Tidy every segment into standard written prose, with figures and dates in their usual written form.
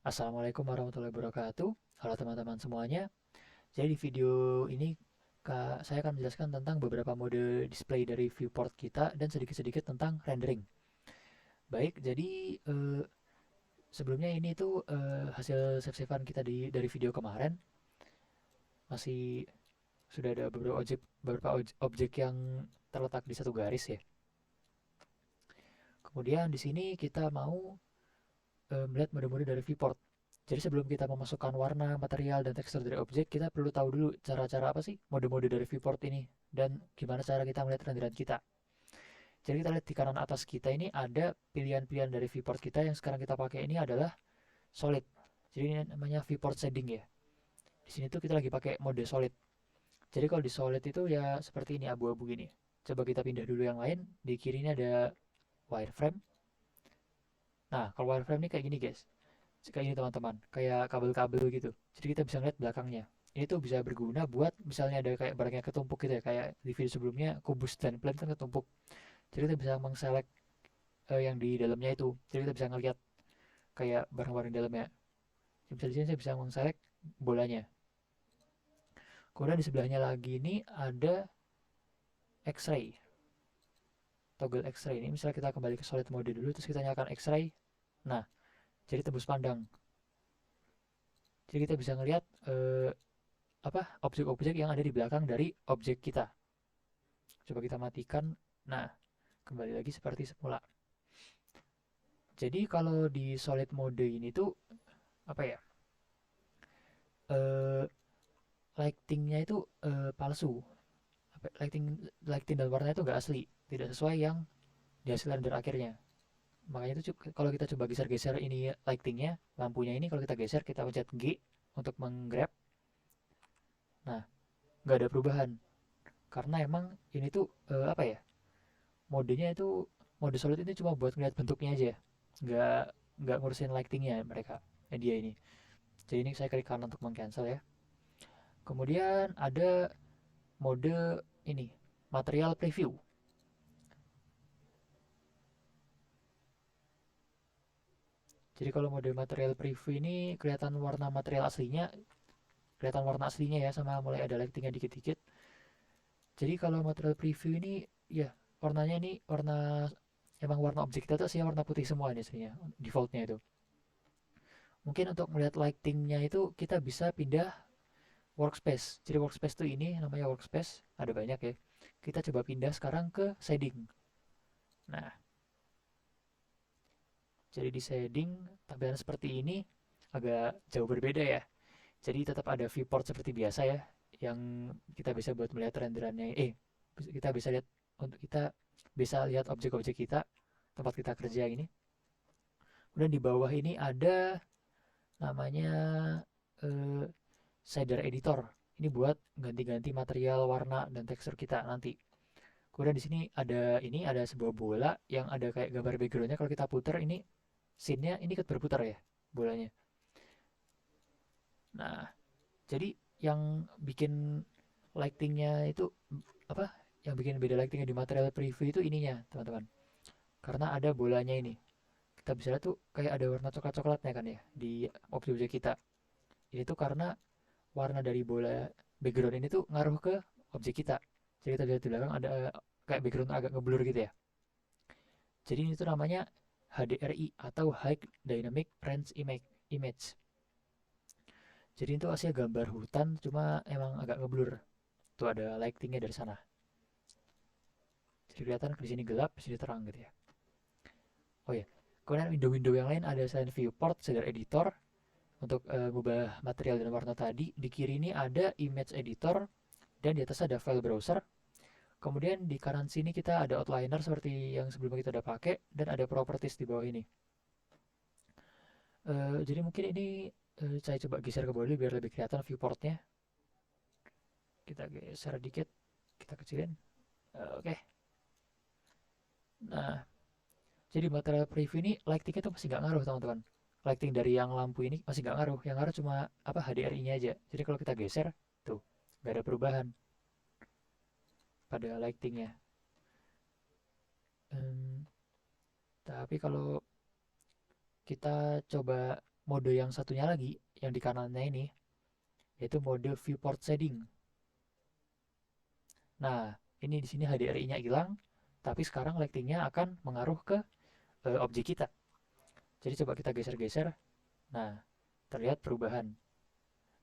Assalamualaikum warahmatullahi wabarakatuh. Halo teman-teman semuanya. Jadi di video ini saya akan menjelaskan tentang beberapa mode display dari viewport kita dan sedikit-sedikit tentang rendering. Baik, jadi sebelumnya ini tuh hasil save-savean kita dari video kemarin. Masih sudah ada beberapa objek yang terletak di satu garis ya. Kemudian di sini kita mau melihat mode-mode dari viewport. Jadi sebelum kita memasukkan warna, material, dan tekstur dari objek, kita perlu tahu dulu cara-cara apa sih mode-mode dari viewport ini dan gimana cara kita melihat renderan kita. Jadi kita lihat di kanan atas kita ini ada pilihan-pilihan dari viewport kita yang sekarang kita pakai ini adalah solid. Jadi ini namanya viewport shading ya. Di sini tuh kita lagi pakai mode solid. Jadi kalau di solid itu ya seperti ini abu-abu gini. Coba kita pindah dulu yang lain. Di kiri ini ada wireframe. Nah, kalau wireframe ini kayak gini guys. Kayak ini teman-teman, kayak kabel-kabel gitu. Jadi kita bisa ngeliat belakangnya. Ini tuh bisa berguna buat misalnya ada kayak barangnya ketumpuk gitu ya, kayak di video sebelumnya kubus dan plate kan ketumpuk. Jadi kita bisa mengselect yang di dalamnya itu. Jadi kita bisa ngeliat kayak barang-barang di dalamnya. Misalnya di sini saya bisa mengselect bolanya. Kemudian di sebelahnya lagi ini ada X-ray, toggle X-ray ini. Misalnya kita kembali ke solid mode dulu, terus kita nyalakan X-ray. Nah, jadi tembus pandang. Jadi kita bisa ngeliat apa objek-objek yang ada di belakang dari objek kita. Coba kita matikan. Nah, kembali lagi seperti semula. Jadi kalau di solid mode ini tuh apa ya? Eh lightingnya itu palsu. Lighting lighting dan warnanya itu nggak asli, tidak sesuai yang dihasilkan dari akhirnya. Makanya itu kalau kita coba geser-geser ini lightingnya, lampunya ini kalau kita geser kita pencet G untuk menggrab. Nah, nggak ada perubahan karena emang ini tuh apa ya? Modenya itu mode solid ini cuma buat ngeliat bentuknya aja, nggak nggak ngurusin lightingnya mereka, dia ini. Jadi ini saya klik kanan untuk mengcancel ya. Kemudian ada mode ini material preview. Jadi kalau mode material preview ini kelihatan warna material aslinya, kelihatan warna aslinya ya, sama mulai ada lightingnya dikit-dikit. Jadi kalau material preview ini ya warnanya ini emang warna objek kita tuh sih warna putih semua nih aslinya, defaultnya itu. Mungkin untuk melihat lightingnya itu kita bisa pindah workspace. Jadi workspace tuh ini namanya workspace, ada banyak ya. Kita coba pindah sekarang ke shading. Nah, jadi di shading tampilan seperti ini agak jauh berbeda ya. Jadi tetap ada viewport seperti biasa ya, yang kita bisa buat melihat renderannya. Kita bisa lihat untuk kita bisa lihat objek-objek kita tempat kita kerja ini. Kemudian di bawah ini ada namanya eh, shader editor. Ini buat ganti-ganti material, warna dan tekstur kita nanti. Kemudian di sini ada sebuah bola yang ada kayak gambar backgroundnya. Kalau kita putar ini scene-nya ini ikut berputar ya bolanya. Nah, jadi yang bikin lightingnya itu apa? Yang bikin beda lightingnya di material preview itu ininya, teman-teman. Karena ada bolanya ini. Kita bisa lihat tuh kayak ada warna coklat-coklatnya kan ya di objek-objek kita. Ini tuh karena warna dari bola background ini tuh ngaruh ke objek kita. Jadi kita lihat di belakang ada kayak background agak ngeblur gitu ya. Jadi ini tuh namanya HDRI atau High Dynamic Range Image. Jadi itu aslinya gambar hutan cuma emang agak ngeblur. Tuh ada lightingnya dari sana. Jadi kelihatan di sini gelap, di sini terang gitu ya. Oh ya, kemudian window-window yang lain ada selain viewport, shader editor untuk mengubah material dan warna tadi. Di kiri ini ada image editor dan di atas ada file browser. Kemudian di kanan sini kita ada outliner seperti yang sebelumnya kita udah pakai dan ada properties di bawah ini. Jadi mungkin ini saya coba geser ke bawah biar lebih kelihatan viewportnya. Kita geser dikit, kita kecilin. Oke. Nah, jadi material preview ini lighting itu masih nggak ngaruh teman-teman. Lighting dari yang lampu ini masih nggak ngaruh. Yang ngaruh cuma apa HDRI-nya aja. Jadi kalau kita geser, tuh nggak ada perubahan pada lightingnya. Tapi kalau kita coba mode yang satunya lagi yang di kanannya ini, yaitu mode viewport shading. Nah, ini di sini HDRI-nya hilang, tapi sekarang lighting-nya akan mengaruh ke objek kita. Jadi coba kita geser-geser. Nah, terlihat perubahan.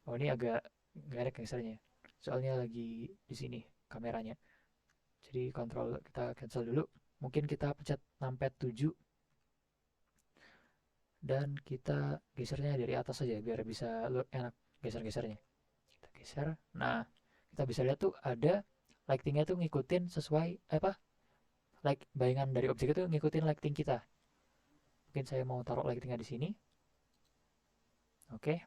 Oh, ini agak nggak enak gesernya. Soalnya lagi di sini kameranya. Jadi kontrol kita cancel dulu. Mungkin kita pencet numpad 7 dan kita gesernya dari atas saja biar bisa enak geser-gesernya. Kita geser. Nah, kita bisa lihat tuh ada lightingnya tuh ngikutin sesuai apa? Like bayangan dari objek itu ngikutin lighting kita. Mungkin saya mau taruh lightingnya di sini. Oke.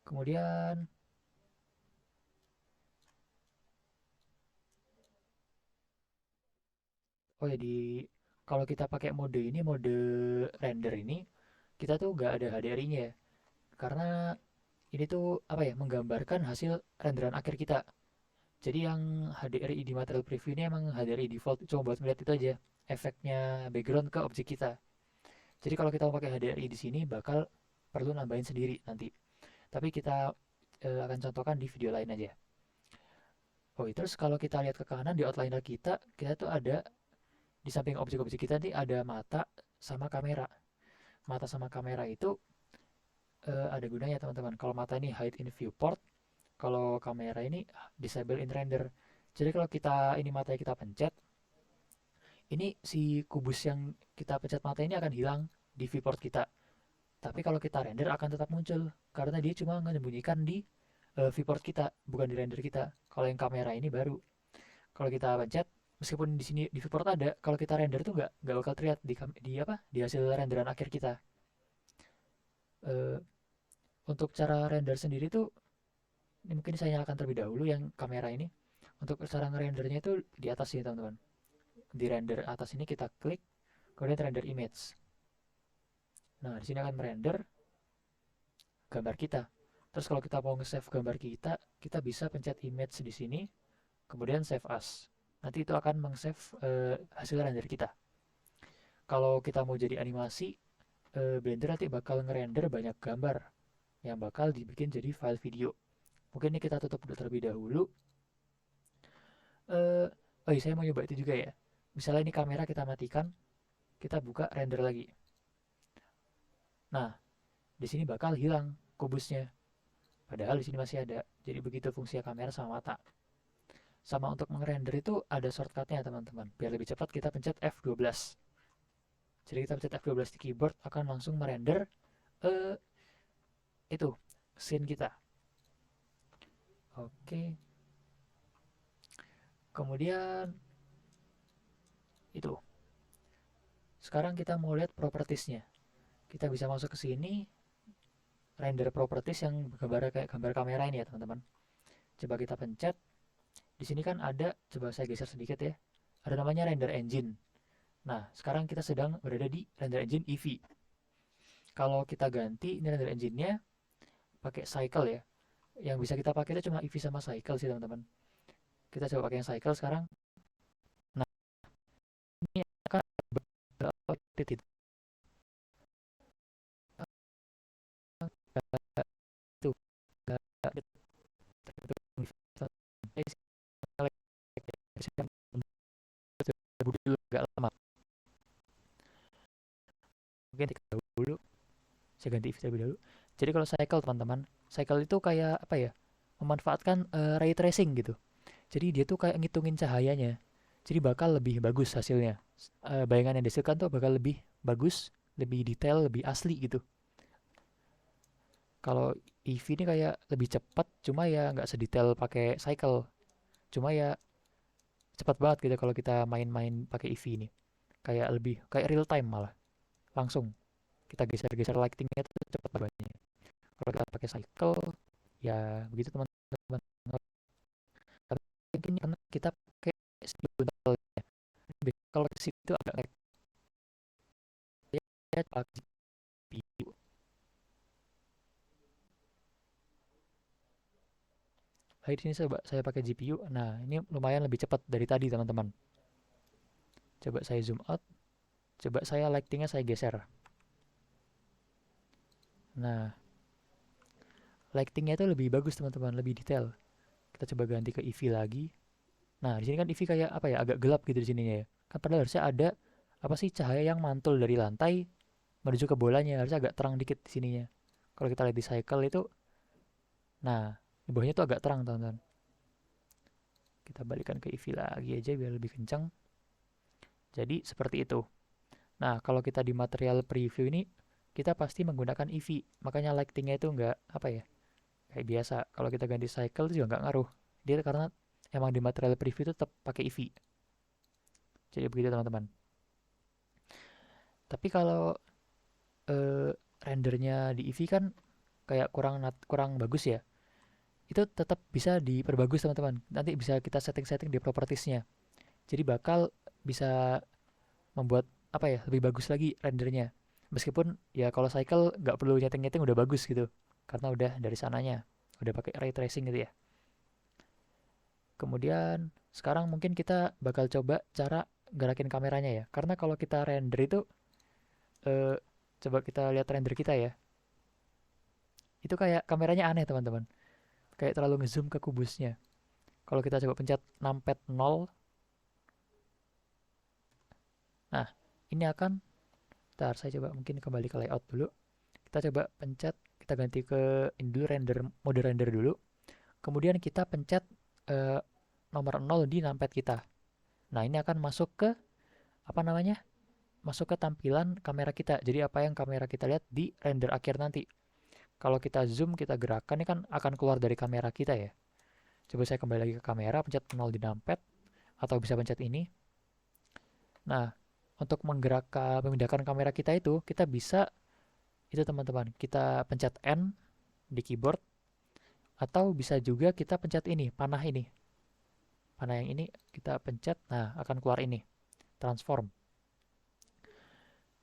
Kemudian oh ya kalau kita pakai mode ini, mode render ini, kita tuh nggak ada HDRI-nya ya. Karena ini tuh apa ya, menggambarkan hasil renderan akhir kita. Jadi yang HDRI di material preview ini emang HDRI default, cuma buat melihat itu aja, efeknya background ke objek kita. Jadi kalau kita mau pakai HDRI di sini bakal perlu nambahin sendiri nanti. Tapi kita akan contohkan di video lain aja. Oh, terus kalau kita lihat ke kanan di outliner kita, kita tuh ada di samping objek-objek kita nih ada mata sama kamera. Mata sama kamera itu ada gunanya teman-teman. Kalau mata ini hide in viewport, kalau kamera ini disable in render. Jadi kalau kita ini matanya kita pencet, ini si kubus yang kita pencet mata ini akan hilang di viewport kita. Tapi kalau kita render akan tetap muncul karena dia cuma menyembunyikan di viewport kita, bukan di render kita. Kalau yang kamera ini baru. Kalau kita pencet, meskipun di sini di viewport ada, kalau kita render tuh nggak bakal terlihat di apa di hasil renderan akhir kita. Eh, untuk cara render sendiri tuh ini mungkin saya nyalakan terlebih dahulu yang kamera ini. Untuk cara ngerendernya itu di atas sini teman-teman. Di render atas ini kita klik, kemudian render image. Nah, di sini akan merender gambar kita. Terus kalau kita mau nge-save gambar kita, kita bisa pencet image di sini, kemudian save as. Nanti itu akan meng-save hasil render kita. Kalau kita mau jadi animasi, Blender nanti bakal ngerender banyak gambar yang bakal dibikin jadi file video. Mungkin ini kita tutup terlebih dahulu. Oh iya, saya mau coba itu juga ya. Misalnya ini kamera kita matikan, kita buka render lagi. Nah, di sini bakal hilang kubusnya. Padahal di sini masih ada. Jadi begitu fungsi kamera sama mata. Sama untuk ngerender itu ada shortcutnya teman-teman. Biar lebih cepat kita pencet F12. Jadi kita pencet F12 di keyboard akan langsung merender eh, itu scene kita. Oke. Kemudian itu. Sekarang kita mau lihat propertiesnya. Kita bisa masuk ke sini, render properties yang gambar kayak gambar kamera ini ya teman-teman. Coba kita pencet. Di sini kan ada, coba saya geser sedikit ya. Ada namanya render engine. Nah, sekarang kita sedang berada di render engine Eevee. Kalau kita ganti ini render engine-nya pakai cycle ya. Yang bisa kita pakai itu cuma Eevee sama cycle sih teman-teman. Kita coba pakai yang cycle sekarang. Nah, ini akan titik itu agak lama. Mungkin dulu saya ganti Eevee terlebih dahulu. Jadi kalau cycle teman-teman, cycle itu kayak apa ya? Memanfaatkan ray tracing gitu. Jadi dia tuh kayak ngitungin cahayanya. Jadi bakal lebih bagus hasilnya. Bayangan yang dihasilkan tuh bakal lebih bagus, lebih detail, lebih asli gitu. Kalau EV ini kayak lebih cepat, cuma ya nggak sedetail pakai cycle. Cuma ya cepat banget gitu kalau kita main-main pakai EV ini. Kayak lebih kayak real time malah. Langsung kita geser-geser lightingnya itu cepat banget. Kalau kita pakai cycle, ya begitu teman-teman. Tapi mungkin karena kita pakai sebentar ya. Kalau ke situ agak lag. Ya, pakai GPU. Di sini saya pakai GPU. Nah, ini lumayan lebih cepat dari tadi, teman-teman. Coba saya zoom out. Coba saya lightingnya saya geser. Nah, lightingnya itu lebih bagus teman-teman, lebih detail. Kita coba ganti ke EV lagi. Nah, di sini kan EV kayak apa ya, agak gelap gitu di sininya ya. Kan padahal harusnya ada apa sih cahaya yang mantul dari lantai menuju ke bolanya, harusnya agak terang dikit di sininya. Kalau kita lihat di cycle itu, nah, di bawahnya tuh agak terang teman-teman. Kita balikan ke EV lagi aja biar lebih kencang. Jadi seperti itu. Nah, kalau kita di material preview ini, kita pasti menggunakan EV. Makanya lightingnya itu nggak apa ya, kayak biasa. Kalau kita ganti cycle itu juga nggak ngaruh. Dia karena emang di material preview itu tetap pakai EV. Jadi begitu teman-teman. Tapi kalau rendernya di EV kan kayak kurang bagus ya. Itu tetap bisa diperbagus teman-teman. Nanti bisa kita setting-setting di propertiesnya. Jadi bakal bisa membuat apa ya, lebih bagus lagi rendernya. Meskipun ya kalau cycle nggak perlu nyeting-nyeting udah bagus gitu. Karena udah dari sananya. Udah pakai ray tracing gitu ya. Kemudian sekarang mungkin kita bakal coba cara gerakin kameranya ya. Karena kalau kita render itu eh, coba kita lihat render kita ya. Itu kayak kameranya aneh teman-teman. Kayak terlalu ngezoom ke kubusnya. Kalau kita coba pencet numpad 0, nah ini akan, ntar saya coba mungkin kembali ke layout dulu. Kita coba pencet, kita ganti ke ini dulu, mode render dulu. Kemudian kita pencet eh, nomor 0 di numpad kita. Nah ini akan masuk ke apa namanya? Masuk ke tampilan kamera kita. Jadi apa yang kamera kita lihat di render akhir nanti. Kalau kita zoom, kita gerakkan, ini kan akan keluar dari kamera kita ya. Coba saya kembali lagi ke kamera, pencet 0 di numpad, atau bisa pencet ini. Nah, untuk memindahkan kamera kita itu, kita bisa, itu teman-teman, kita pencet N di keyboard, atau bisa juga kita pencet ini, panah ini. Panah yang ini kita pencet, nah akan keluar ini, transform.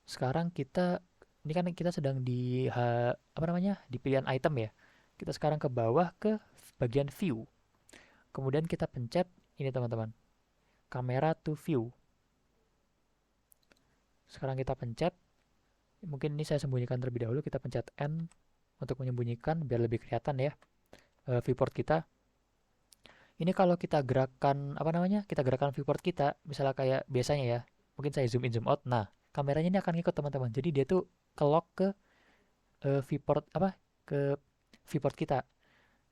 Sekarang kita, ini kan kita sedang di, apa namanya, di pilihan item ya. Kita sekarang ke bawah ke bagian view. Kemudian kita pencet ini teman-teman, kamera to view. Sekarang kita pencet, mungkin ini saya sembunyikan terlebih dahulu, kita pencet N untuk menyembunyikan biar lebih kelihatan ya viewport kita. Ini kalau kita gerakan apa namanya? Kita gerakan viewport kita, misalnya kayak biasanya ya. Mungkin saya zoom in zoom out. Nah, kameranya ini akan ngikut teman-teman. Jadi dia tuh ke-lock ke viewport apa? Ke viewport kita.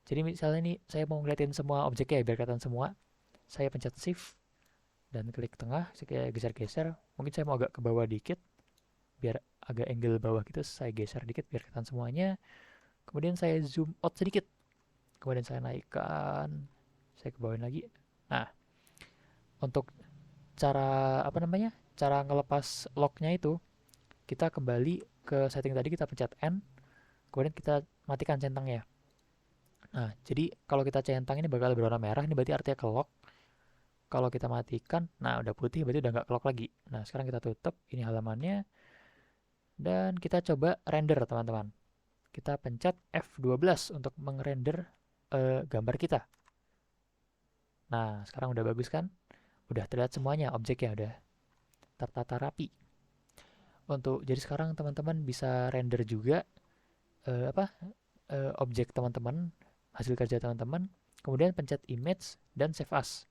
Jadi misalnya ini saya mau ngeliatin semua objeknya ya biar kelihatan semua. Saya pencet shift dan klik tengah, saya geser-geser. Mungkin saya mau agak ke bawah dikit biar agak angle bawah gitu, saya geser dikit biar kelihatan semuanya. Kemudian saya zoom out sedikit. Kemudian saya naikkan, saya ke bawahin lagi. Nah, untuk cara apa namanya? Cara ngelepas locknya itu, kita kembali ke setting tadi, kita pencet N, kemudian kita matikan centangnya. Nah, jadi kalau kita centang ini bakal berwarna merah, ini berarti artinya ke lock. Kalau kita matikan, nah udah putih berarti udah nggak ke lock lagi. Nah, sekarang kita tutup ini halamannya dan kita coba render teman-teman. Kita pencet F12 untuk mengrender gambar kita. Nah, sekarang udah bagus kan? Udah terlihat semuanya, objeknya udah tertata rapi. Jadi sekarang teman-teman bisa render juga objek teman-teman, hasil kerja teman-teman, kemudian pencet image dan save as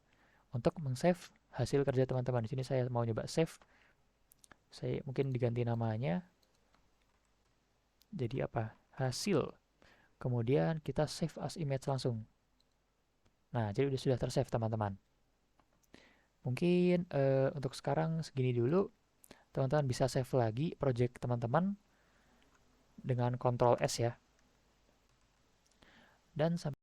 untuk meng-save hasil kerja teman-teman. Di sini saya mau nyoba save. Saya mungkin diganti namanya. Jadi apa? Hasil. Kemudian kita save as image langsung. Nah, jadi sudah tersave teman-teman. Mungkin untuk sekarang segini dulu. Teman-teman bisa save lagi project teman-teman dengan Ctrl S ya. Dan sampai